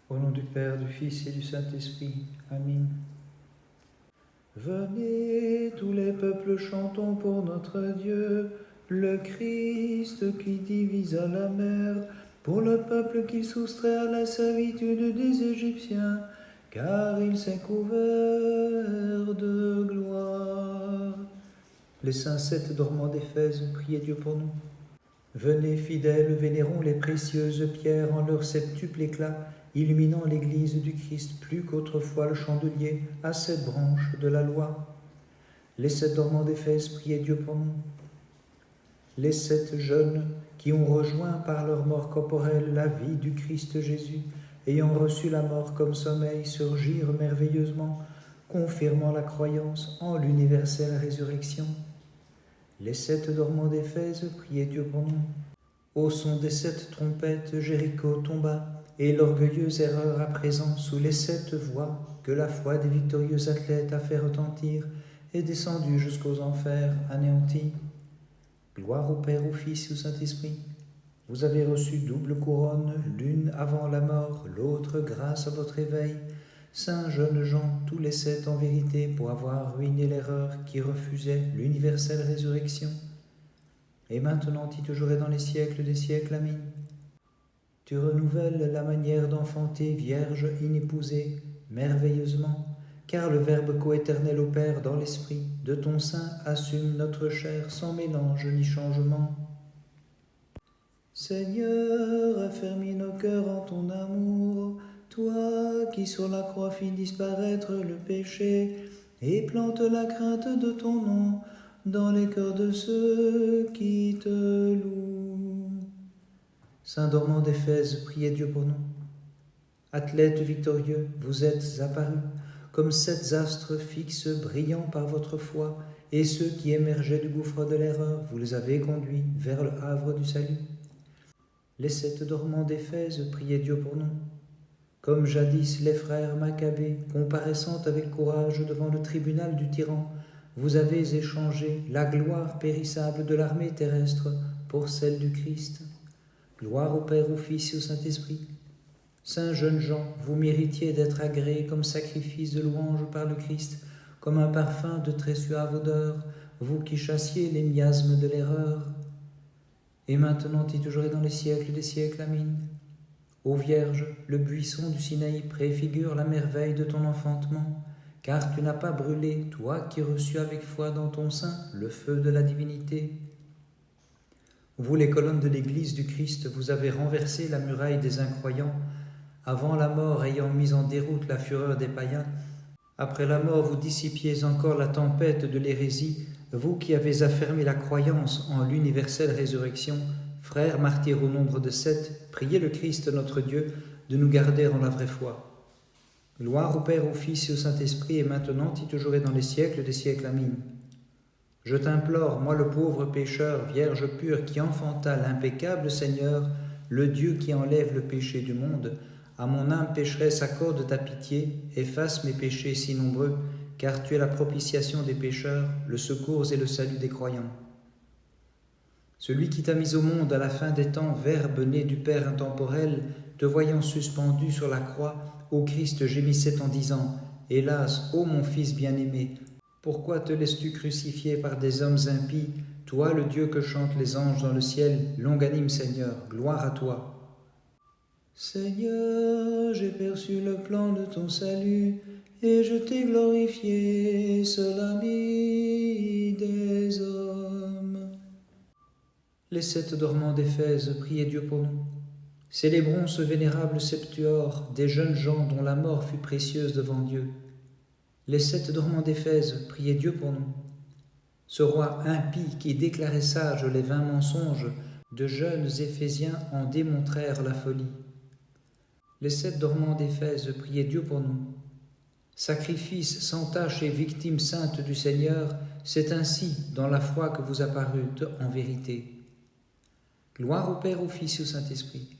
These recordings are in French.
Au nom du Père, du Fils et du Saint-Esprit. Amen. Venez, tous les peuples, chantons pour notre Dieu, le Christ qui divisa la mer, pour le peuple qui soustrait à la servitude des Égyptiens, car il s'est couvert de gloire. Les saints sept dormants d'Éphèse, priez Dieu pour nous. Venez, fidèles, vénérons les précieuses pierres en leur septuple éclat, illuminant l'Église du Christ plus qu'autrefois le chandelier à sept branches de la loi. Les sept dormants d'Éphèse, priez Dieu pour nous. Les sept jeunes qui ont rejoint par leur mort corporelle la vie du Christ Jésus, ayant reçu la mort comme sommeil, surgirent merveilleusement, confirmant la croyance en l'universelle résurrection. Les sept dormants d'Éphèse, priez Dieu pour nous. Au son des sept trompettes, Jéricho tomba, et l'orgueilleuse erreur à présent, sous les sept voix que la foi des victorieux athlètes a fait retentir, est descendue jusqu'aux enfers, anéantie. Gloire au Père, au Fils et au Saint-Esprit. Vous avez reçu double couronne, l'une avant la mort, l'autre grâce à votre éveil. Saints jeunes gens, tous les sept en vérité, pour avoir ruiné l'erreur qui refusait l'universelle résurrection. Et maintenant, et toujours et dans les siècles des siècles, Amen. Tu renouvelles la manière d'enfanter, vierge inépousée, merveilleusement, car le Verbe coéternel opère dans l'Esprit, de ton sein assume notre chair sans mélange ni changement. Seigneur, affermis nos cœurs en ton amour, toi qui sur la croix fis disparaître le péché, et plante la crainte de ton nom dans les cœurs de ceux qui te louent. Saint dormant d'Éphèse, priez Dieu pour nous. Athlètes victorieux, vous êtes apparus, comme sept astres fixes brillants par votre foi, et ceux qui émergeaient du gouffre de l'erreur, vous les avez conduits vers le havre du salut. Les sept dormants d'Éphèse, priez Dieu pour nous. Comme jadis les frères Maccabées, comparaissant avec courage devant le tribunal du tyran, vous avez échangé la gloire périssable de l'armée terrestre pour celle du Christ. Gloire au Père, au Fils et au Saint-Esprit. Saints jeunes gens, vous méritiez d'être agréés comme sacrifice de louange par le Christ, comme un parfum de très suave odeur, vous qui chassiez les miasmes de l'erreur. Et maintenant et toujours et dans les siècles des siècles, Amen. Ô Vierge, le buisson du Sinaï préfigure la merveille de ton enfantement, car tu n'as pas brûlé, toi qui reçus avec foi dans ton sein le feu de la divinité. Vous, les colonnes de l'Église du Christ, vous avez renversé la muraille des incroyants, avant la mort ayant mis en déroute la fureur des païens. Après la mort, vous dissipiez encore la tempête de l'hérésie, vous qui avez affermi la croyance en l'universelle résurrection. Frères martyrs au nombre de 7, priez le Christ notre Dieu de nous garder en la vraie foi. Gloire au Père, au Fils et au Saint-Esprit, et maintenant et toujours et dans les siècles des siècles. Amen. Je t'implore, moi le pauvre pécheur, Vierge pure, qui enfanta l'impeccable Seigneur, le Dieu qui enlève le péché du monde, à mon âme pécheresse accorde ta pitié, efface mes péchés si nombreux, car tu es la propitiation des pécheurs, le secours et le salut des croyants. Celui qui t'a mis au monde à la fin des temps, Verbe né du Père intemporel, te voyant suspendu sur la croix, ô Christ gémissait en disant « Hélas, ô mon Fils bien-aimé, pourquoi te laisses-tu crucifier par des hommes impies, toi le Dieu que chantent les anges dans le ciel, longanime Seigneur, gloire à toi. Seigneur, j'ai perçu le plan de ton salut, et je t'ai glorifié, seul ami des hommes. » Les sept dormants d'Éphèse, priez Dieu pour nous. Célébrons ce vénérable septuor des jeunes gens dont la mort fut précieuse devant Dieu. Les sept dormants d'Éphèse, priez Dieu pour nous. Ce roi impie qui déclarait sages les vains mensonges de jeunes Éphésiens en démontrèrent la folie. Les sept dormants d'Éphèse, priez Dieu pour nous. Sacrifice sans tache et victime sainte du Seigneur, c'est ainsi dans la foi que vous apparûtes en vérité. Gloire au Père, au Fils et au Saint-Esprit.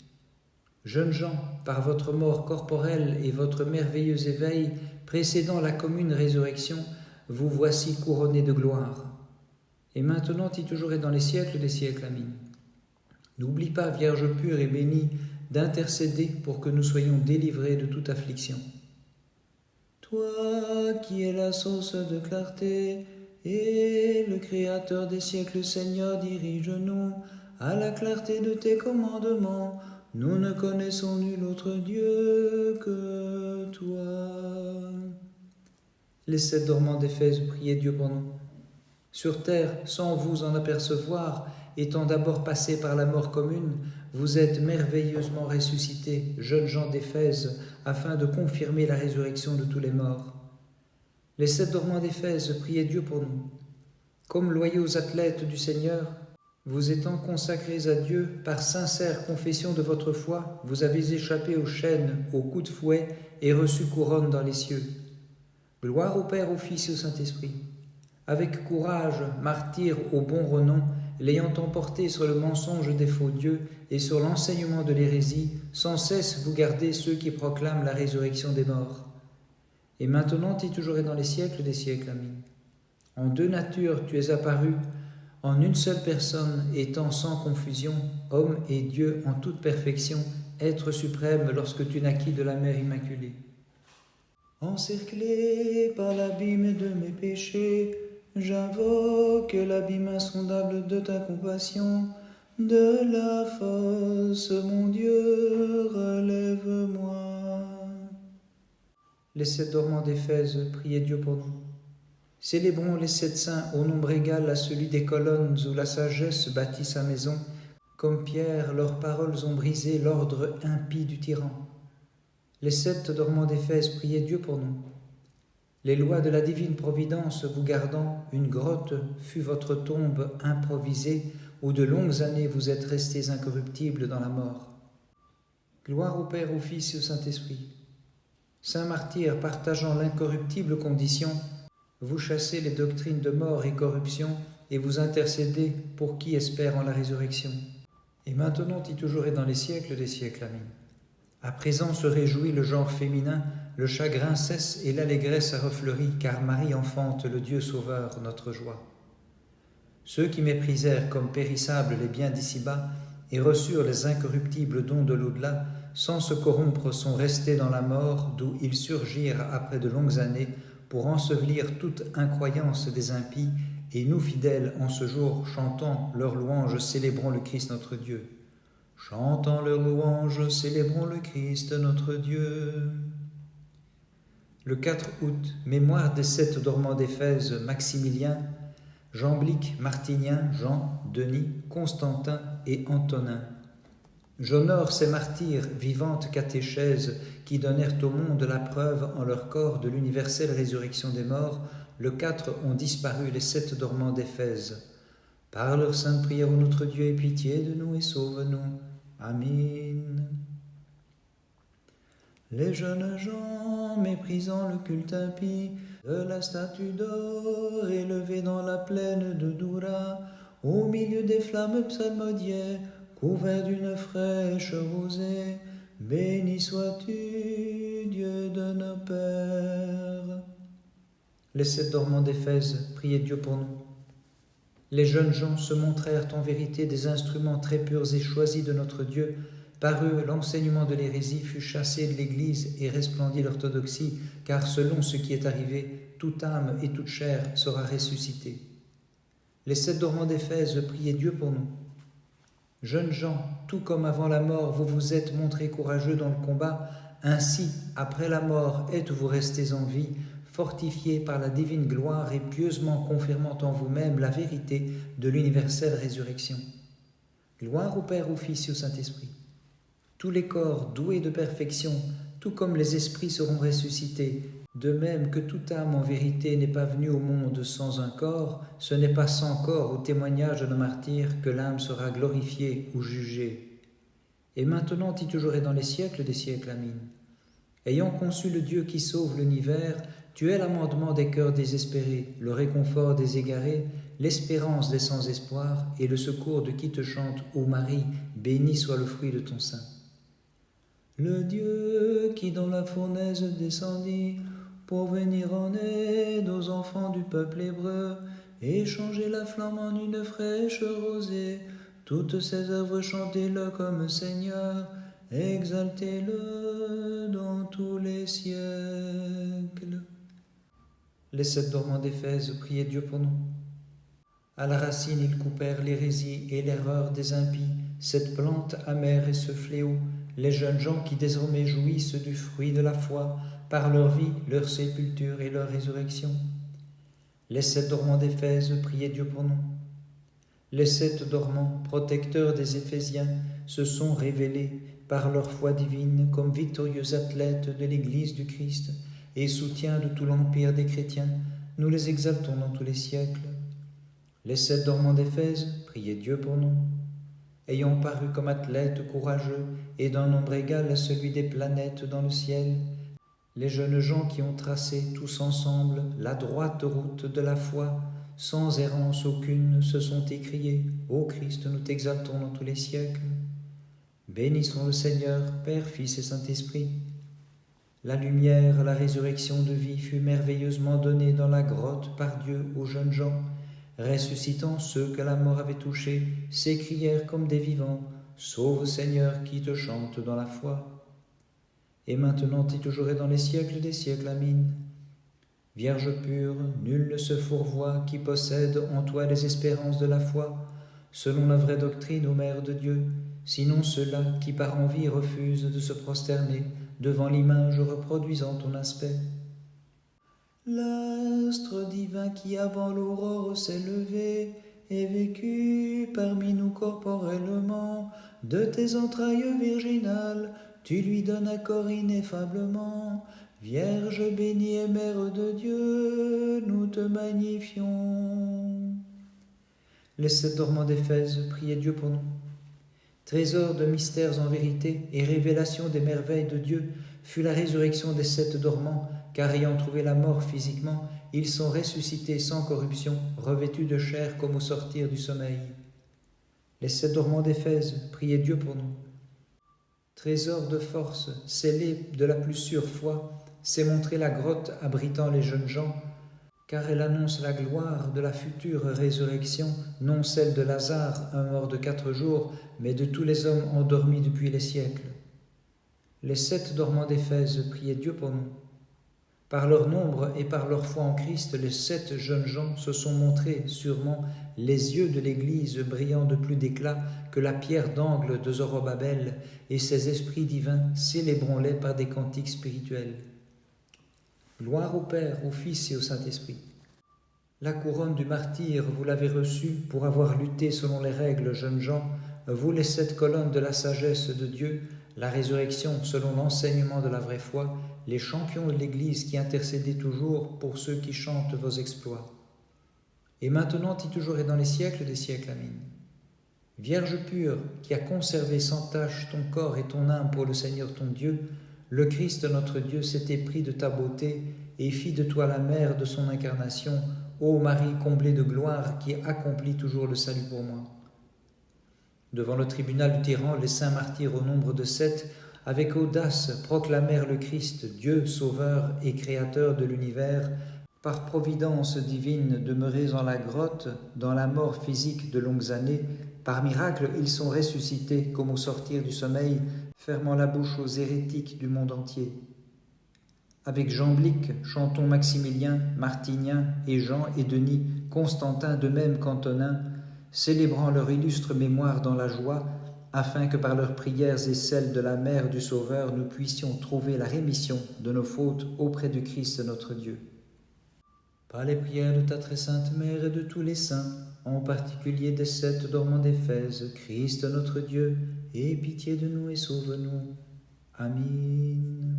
Jeunes gens, par votre mort corporelle et votre merveilleux éveil, précédant la commune résurrection, vous voici couronnés de gloire. Et maintenant et toujours et dans les siècles des siècles, Amen. N'oublie pas, Vierge pure et bénie, d'intercéder pour que nous soyons délivrés de toute affliction. Toi qui es la source de clarté et le Créateur des siècles, Seigneur, dirige-nous à la clarté de tes commandements. Nous ne connaissons nul autre Dieu que toi. Les 7 dormants d'Éphèse, priez Dieu pour nous. Sur terre, sans vous en apercevoir, étant d'abord passés par la mort commune, vous êtes merveilleusement ressuscités, jeunes gens d'Éphèse, afin de confirmer la résurrection de tous les morts. Les 7 dormants d'Éphèse, priez Dieu pour nous. Comme loyaux athlètes du Seigneur, vous étant consacrés à Dieu par sincère confession de votre foi, vous avez échappé aux chaînes, aux coups de fouet et reçu couronne dans les cieux. Gloire au Père, au Fils et au Saint-Esprit. Avec courage, martyrs au bon renom, l'ayant emporté sur le mensonge des faux dieux et sur l'enseignement de l'hérésie, sans cesse vous gardez ceux qui proclament la résurrection des morts. Et maintenant et toujours et dans les siècles des siècles. Amen. En 2 natures tu es apparu, en une seule personne, étant sans confusion, homme et Dieu en toute perfection, être suprême lorsque tu naquis de la Mère Immaculée. Encerclé par l'abîme de mes péchés, j'invoque l'abîme insondable de ta compassion. De la fosse, mon Dieu, relève-moi. Les 7 dormants d'Éphèse, priez Dieu pour nous. Célébrons les 7 saints au nombre égal à celui des colonnes où la sagesse bâtit sa maison. Comme Pierre, leurs paroles ont brisé l'ordre impie du tyran. Les 7 dormants d'Éphèse, priez Dieu pour nous. Les lois de la divine providence vous gardant, une grotte fut votre tombe improvisée, où de longues années vous êtes restés incorruptibles dans la mort. Gloire au Père, au Fils et au Saint-Esprit. Saint martyr, partageant l'incorruptible condition, vous chassez les doctrines de mort et corruption, et vous intercédez pour qui espère en la résurrection. Et maintenant et toujours et dans les siècles des siècles. Amen. À présent se réjouit le genre féminin, le chagrin cesse et l'allégresse a refleuri, car Marie enfante le Dieu Sauveur, notre joie. Ceux qui méprisèrent comme périssables les biens d'ici-bas et reçurent les incorruptibles dons de l'au-delà, sans se corrompre, sont restés dans la mort, d'où ils surgirent après de longues années pour ensevelir toute incroyance des impies, et nous fidèles en ce jour, chantant leurs louanges, célébrons le Christ notre Dieu. Chantant leurs louanges, célébrons le Christ notre Dieu. Le 4 août, mémoire des 7 dormants d'Éphèse, Maximilien, Jamblique, Martinien, Jean, Denis, Constantin et Antonin. J'honore ces martyrs, vivantes catéchèses, qui donnèrent au monde la preuve en leur corps de l'universelle résurrection des morts. Le 4 ont disparu les 7 dormants d'Éphèse. Par leur sainte prière, ô notre Dieu, aie pitié de nous et sauve-nous. Amen. Les jeunes gens, méprisant le culte impie de la statue d'or élevée dans la plaine de Doura, au milieu des flammes psalmodiées, couvert d'une fraîche rosée, béni sois-tu, Dieu de nos pères. Les 7 dormants d'Éphèse, priez Dieu pour nous. Les jeunes gens se montrèrent en vérité des instruments très purs et choisis de notre Dieu. Par eux, l'enseignement de l'hérésie fut chassé de l'Église et resplendit l'orthodoxie, car selon ce qui est arrivé, toute âme et toute chair sera ressuscitée. Les 7 dormants d'Éphèse, priez Dieu pour nous. Jeunes gens, tout comme avant la mort, vous vous êtes montrés courageux dans le combat, ainsi, après la mort, êtes-vous restés en vie, fortifiés par la divine gloire et pieusement confirmant en vous-même la vérité de l'universelle résurrection. Gloire au Père, au Fils et au Saint-Esprit. Tous les corps doués de perfection, tout comme les esprits seront ressuscités, de même que toute âme en vérité n'est pas venue au monde sans un corps, ce n'est pas sans corps au témoignage de nos martyrs que l'âme sera glorifiée ou jugée. Et maintenant et toujours et dans les siècles des siècles. Amen. Ayant conçu le Dieu qui sauve l'univers, tu es l'amendement des cœurs désespérés, le réconfort des égarés, l'espérance des sans-espoir et le secours de qui te chante, ô Marie, béni soit le fruit de ton sein. Le Dieu qui dans la fournaise descendit pour venir en aide aux enfants du peuple hébreu et changer la flamme en une fraîche rosée, toutes ses œuvres chantez-le comme Seigneur, exaltez-le dans tous les siècles. Les 7 dormants d'Éphèse priaient Dieu pour nous. À la racine, ils coupèrent l'hérésie et l'erreur des impies, cette plante amère et ce fléau, les jeunes gens qui désormais jouissent du fruit de la foi, par leur vie, leur sépulture et leur résurrection. Les 7 dormants d'Éphèse priaient Dieu pour nous. Les 7 dormants, protecteurs des Éphésiens, se sont révélés par leur foi divine comme victorieux athlètes de l'Église du Christ et soutiens de tout l'empire des chrétiens. Nous les exaltons dans tous les siècles. Les 7 dormants d'Éphèse priaient Dieu pour nous. Ayant paru comme athlètes courageux et d'un nombre égal à celui des planètes dans le ciel, les jeunes gens qui ont tracé tous ensemble la droite route de la foi, sans errance aucune, se sont écriés « Ô Christ, nous t'exaltons dans tous les siècles ». Bénissons le Seigneur, Père, Fils et Saint-Esprit. La lumière, la résurrection de vie fut merveilleusement donnée dans la grotte par Dieu aux jeunes gens. Ressuscitant ceux que la mort avait touchés, s'écrièrent comme des vivants « Sauve Seigneur qui te chante dans la foi ». Et maintenant et toujours et dans les siècles des siècles. Amin. Vierge pure, nul ne se fourvoie qui possède en toi les espérances de la foi, selon la vraie doctrine, ô Mère de Dieu, sinon ceux-là qui par envie refusent de se prosterner devant l'image reproduisant ton aspect. L'astre divin qui avant l'aurore s'est levé et vécu parmi nous corporellement, de tes entrailles virginales, tu lui donnes accord ineffablement. Vierge bénie et Mère de Dieu, nous te magnifions. Les 7 dormants d'Éphèse priaient Dieu pour nous. Trésor de mystères en vérité et révélation des merveilles de Dieu fut la résurrection des 7 dormants, car ayant trouvé la mort physiquement, ils sont ressuscités sans corruption, revêtus de chair comme au sortir du sommeil. Les 7 dormants d'Éphèse priaient Dieu pour nous. Trésor de force, scellé de la plus sûre foi, s'est montrée la grotte abritant les jeunes gens, car elle annonce la gloire de la future résurrection, non celle de Lazare, un mort de 4 jours, mais de tous les hommes endormis depuis les siècles. Les 7 dormants d'Éphèse priaient Dieu pour nous. Par leur nombre et par leur foi en Christ, les 7 jeunes gens se sont montrés sûrement les yeux de l'Église brillant de plus d'éclat que la pierre d'angle de Zorobabel, et ces esprits divins, célébrons-les par des cantiques spirituels. Gloire au Père, au Fils et au Saint-Esprit. La couronne du martyr, vous l'avez reçue pour avoir lutté selon les règles, jeunes gens, vous les 7 colonnes de la sagesse de Dieu, la résurrection selon l'enseignement de la vraie foi, les champions de l'Église qui intercédez toujours pour ceux qui chantent vos exploits. Et maintenant et toujours et dans les siècles des siècles. Amin. Vierge pure, qui a conservé sans tache ton corps et ton âme pour le Seigneur ton Dieu, le Christ notre Dieu s'est épris de ta beauté et fit de toi la mère de son incarnation, ô Marie comblée de gloire qui accomplit toujours le salut pour moi. Devant le tribunal du tyran, les saints martyrs au nombre de 7, avec audace, proclamèrent le Christ, Dieu sauveur et créateur de l'univers, par providence divine demeurés en la grotte, dans la mort physique de longues années. Par miracle, ils sont ressuscités comme au sortir du sommeil, fermant la bouche aux hérétiques du monde entier. Avec Jean Blic, chantons Maximilien, Martinien et Jean et Denis, Constantin de même qu'Antonin, célébrant leur illustre mémoire dans la joie, afin que par leurs prières et celles de la Mère du Sauveur, nous puissions trouver la rémission de nos fautes auprès du Christ notre Dieu. Par les prières de ta très sainte Mère et de tous les saints, en particulier des 7 dormants d'Éphèse, Christ notre Dieu, aie pitié de nous et sauve-nous. Amin.